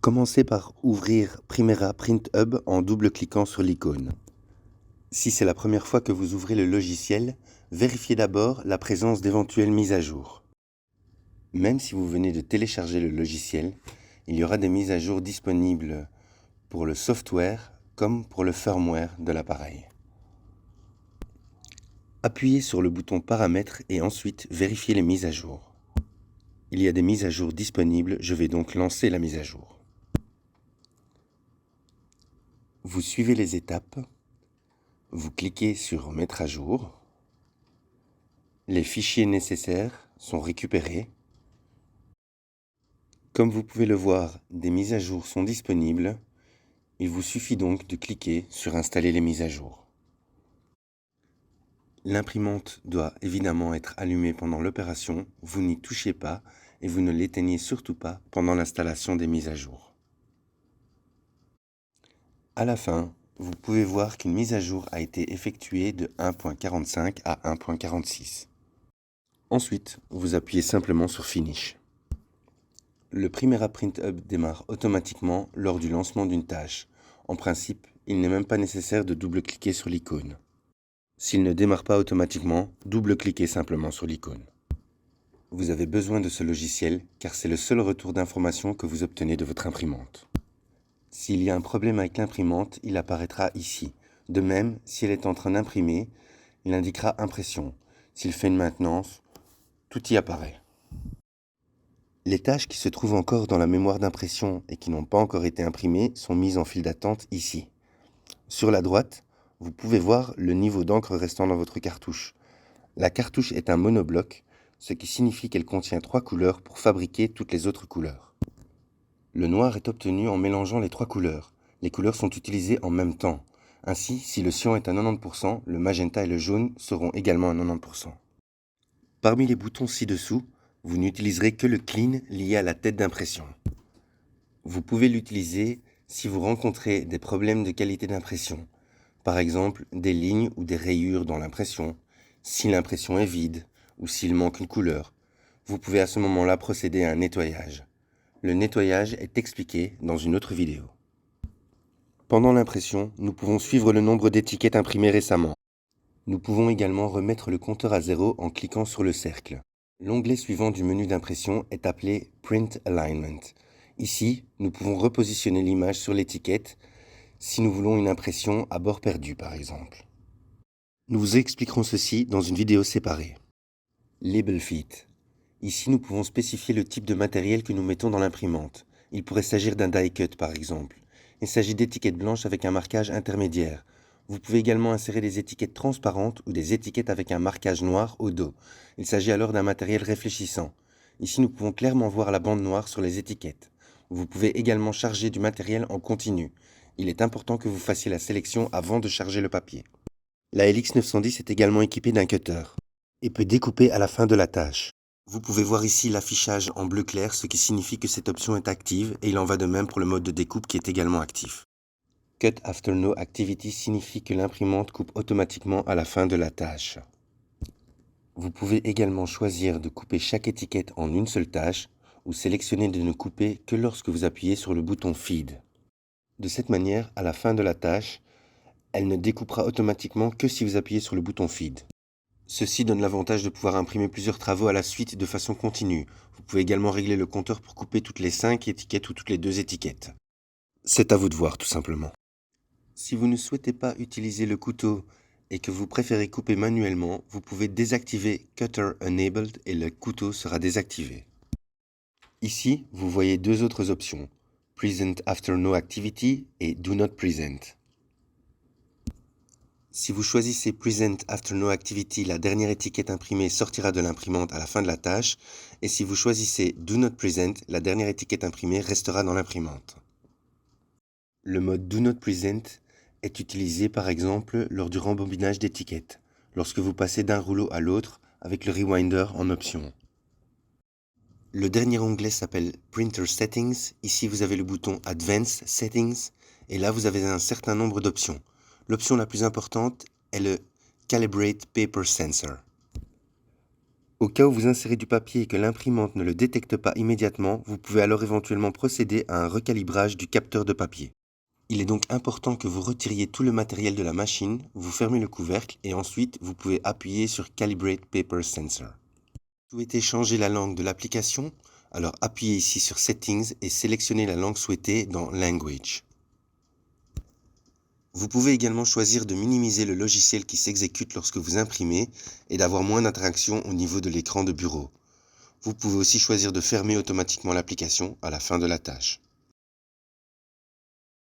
Commencez par ouvrir Primera Print Hub en double-cliquant sur l'icône. Si c'est la première fois que vous ouvrez le logiciel, vérifiez d'abord la présence d'éventuelles mises à jour. Même si vous venez de télécharger le logiciel, il y aura des mises à jour disponibles pour le software comme pour le firmware de l'appareil. Appuyez sur le bouton Paramètres et ensuite vérifiez les mises à jour. Il y a des mises à jour disponibles, je vais donc lancer la mise à jour. Vous suivez les étapes, vous cliquez sur Mettre à jour, les fichiers nécessaires sont récupérés. Comme vous pouvez le voir, des mises à jour sont disponibles, il vous suffit donc de cliquer sur Installer les mises à jour. L'imprimante doit évidemment être allumée pendant l'opération, vous n'y touchez pas et vous ne l'éteignez surtout pas pendant l'installation des mises à jour. À la fin, vous pouvez voir qu'une mise à jour a été effectuée de 1.45 à 1.46. Ensuite, vous appuyez simplement sur Finish. Le Primera Print Hub démarre automatiquement lors du lancement d'une tâche. En principe, il n'est même pas nécessaire de double-cliquer sur l'icône. S'il ne démarre pas automatiquement, double-cliquez simplement sur l'icône. Vous avez besoin de ce logiciel car c'est le seul retour d'information que vous obtenez de votre imprimante. S'il y a un problème avec l'imprimante, il apparaîtra ici. De même, si elle est en train d'imprimer, il indiquera Impression. S'il fait une maintenance, tout y apparaît. Les tâches qui se trouvent encore dans la mémoire d'impression et qui n'ont pas encore été imprimées sont mises en file d'attente ici. Sur la droite, vous pouvez voir le niveau d'encre restant dans votre cartouche. La cartouche est un monobloc, ce qui signifie qu'elle contient 3 couleurs pour fabriquer toutes les autres couleurs. Le noir est obtenu en mélangeant les 3 couleurs. Les couleurs sont utilisées en même temps. Ainsi, si le cyan est à 90%, le magenta et le jaune seront également à 90%. Parmi les boutons ci-dessous, vous n'utiliserez que le clean lié à la tête d'impression. Vous pouvez l'utiliser si vous rencontrez des problèmes de qualité d'impression, par exemple des lignes ou des rayures dans l'impression, si l'impression est vide ou s'il manque une couleur. Vous pouvez à ce moment-là procéder à un nettoyage. Le nettoyage est expliqué dans une autre vidéo. Pendant l'impression, nous pouvons suivre le nombre d'étiquettes imprimées récemment. Nous pouvons également remettre le compteur à 0 en cliquant sur le cercle. L'onglet suivant du menu d'impression est appelé Print Alignment. Ici, nous pouvons repositionner l'image sur l'étiquette si nous voulons une impression à bord perdu par exemple. Nous vous expliquerons ceci dans une vidéo séparée. Label Fit. Ici, nous pouvons spécifier le type de matériel que nous mettons dans l'imprimante. Il pourrait s'agir d'un die cut par exemple. Il s'agit d'étiquettes blanches avec un marquage intermédiaire. Vous pouvez également insérer des étiquettes transparentes ou des étiquettes avec un marquage noir au dos. Il s'agit alors d'un matériel réfléchissant. Ici, nous pouvons clairement voir la bande noire sur les étiquettes. Vous pouvez également charger du matériel en continu. Il est important que vous fassiez la sélection avant de charger le papier. La LX910 est également équipée d'un cutter et peut découper à la fin de la tâche. Vous pouvez voir ici l'affichage en bleu clair, ce qui signifie que cette option est active et il en va de même pour le mode de découpe qui est également actif. Cut After No Activity signifie que l'imprimante coupe automatiquement à la fin de la tâche. Vous pouvez également choisir de couper chaque étiquette en une seule tâche ou sélectionner de ne couper que lorsque vous appuyez sur le bouton Feed. De cette manière, à la fin de la tâche, elle ne découpera automatiquement que si vous appuyez sur le bouton Feed. Ceci donne l'avantage de pouvoir imprimer plusieurs travaux à la suite de façon continue. Vous pouvez également régler le compteur pour couper toutes les 5 étiquettes ou toutes les 2 étiquettes. C'est à vous de voir tout simplement. Si vous ne souhaitez pas utiliser le couteau et que vous préférez couper manuellement, vous pouvez désactiver Cutter Enabled et le couteau sera désactivé. Ici, vous voyez 2 autres options, Present After No Activity et Do Not Present. Si vous choisissez Present After No Activity, la dernière étiquette imprimée sortira de l'imprimante à la fin de la tâche, et si vous choisissez Do Not Present, la dernière étiquette imprimée restera dans l'imprimante. Le mode Do Not Present est utilisé par exemple lors du rembobinage d'étiquettes, lorsque vous passez d'un rouleau à l'autre avec le Rewinder en option. Le dernier onglet s'appelle Printer Settings. Ici, vous avez le bouton Advanced Settings, et là, vous avez un certain nombre d'options. L'option la plus importante est le Calibrate Paper Sensor. Au cas où vous insérez du papier et que l'imprimante ne le détecte pas immédiatement, vous pouvez alors éventuellement procéder à un recalibrage du capteur de papier. Il est donc important que vous retiriez tout le matériel de la machine, vous fermez le couvercle et ensuite vous pouvez appuyer sur Calibrate Paper Sensor. Vous souhaitez changer la langue de l'application? Alors appuyez ici sur Settings et sélectionnez la langue souhaitée dans Language. Vous pouvez également choisir de minimiser le logiciel qui s'exécute lorsque vous imprimez et d'avoir moins d'interaction au niveau de l'écran de bureau. Vous pouvez aussi choisir de fermer automatiquement l'application à la fin de la tâche.